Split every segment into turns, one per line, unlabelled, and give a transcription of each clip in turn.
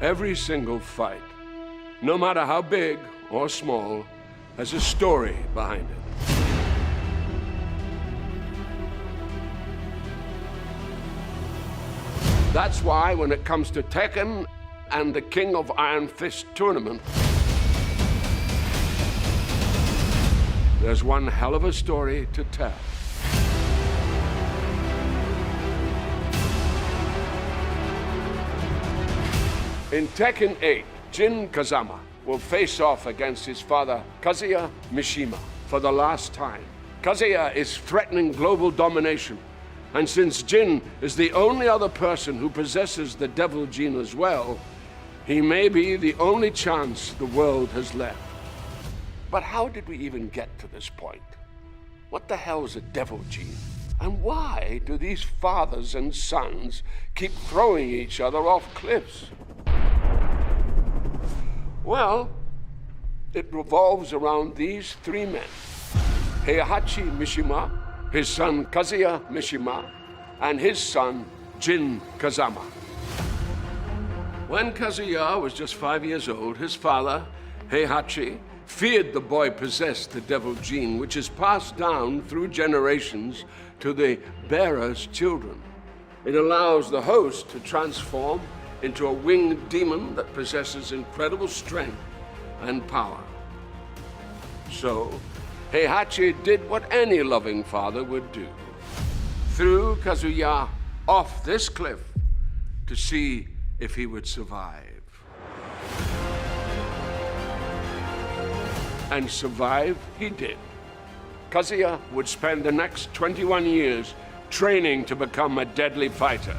Every single fight, no matter how big or small, has a story behind it. That's why when it comes to Tekken and the King of Iron Fist tournament, there's one hell of a story to tell. In Tekken 8, Jin Kazama will face off against his father, Kazuya Mishima, for the last time. Kazuya is threatening global domination, and since Jin is the only other person who possesses the devil gene as well, he may be the only chance the world has left. But how did we even get to this point? What the hell is a devil gene? And why do these fathers and sons keep throwing each other off cliffs? Well, it revolves around these three men: Heihachi Mishima, his son Kazuya Mishima, and his son Jin Kazama. When Kazuya was just 5 years old, his father, Heihachi, feared the boy possessed the devil gene, which is passed down through generations to the bearer's children. It allows the host to transform into a winged demon that possesses incredible strength and power. So, Heihachi did what any loving father would do: threw Kazuya off this cliff to see if he would survive. And survive he did. Kazuya would spend the next 21 years training to become a deadly fighter,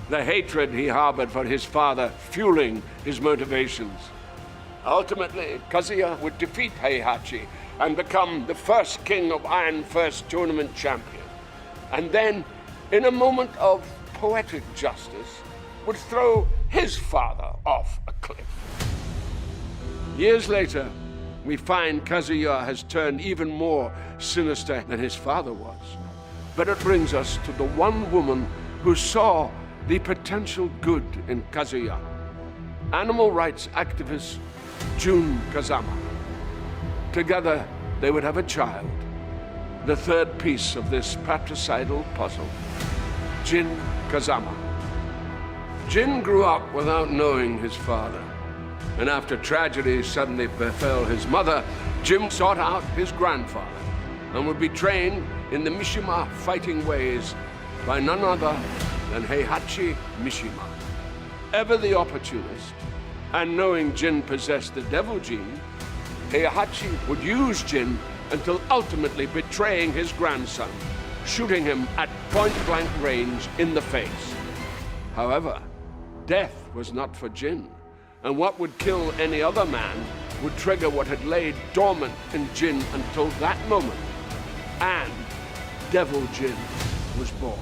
the hatred he harbored for his father fueling his motivations. Ultimately, Kazuya would defeat Heihachi and become the first King of Iron Fist tournament champion. And then, in a moment of poetic justice, would throw his father off a cliff. Years later, we find Kazuya has turned even more sinister than his father was. But it brings us to the one woman who saw the potential good in Kazuya: animal rights activist Jun Kazama. Together, they would have a child, the third piece of this patricidal puzzle: Jin Kazama. Jin grew up without knowing his father, and after tragedy suddenly befell his mother, Jin sought out his grandfather and would be trained in the Mishima fighting ways by none other than Heihachi Mishima. Ever the opportunist, and knowing Jin possessed the devil gene, Heihachi would use Jin until ultimately betraying his grandson, shooting him at point-blank range in the face. However, death was not for Jin, and what would kill any other man would trigger what had laid dormant in Jin until that moment, and Devil Jin was born.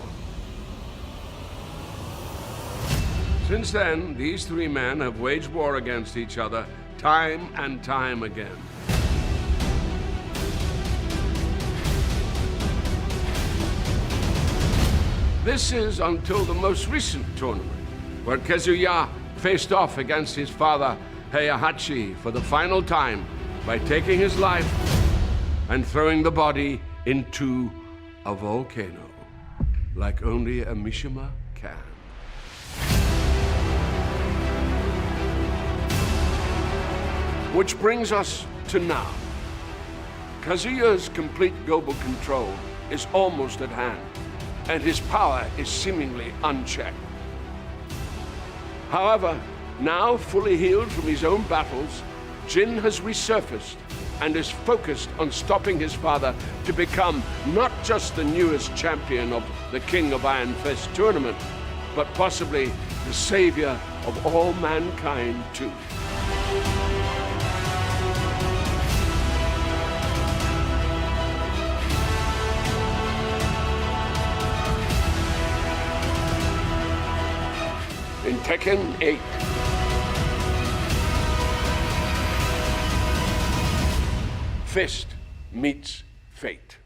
Since then, these three men have waged war against each other time and time again. This is until the most recent tournament, where Kazuya faced off against his father, Heihachi, for the final time by taking his life and throwing the body into a volcano, like only a Mishima can. Which brings us to now. Kazuya's complete global control is almost at hand, and his power is seemingly unchecked. However, now fully healed from his own battles, Jin has resurfaced and is focused on stopping his father to become not just the newest champion of the King of Iron Fist tournament, but possibly the savior of all mankind too. In Tekken 8. Fist meets fate.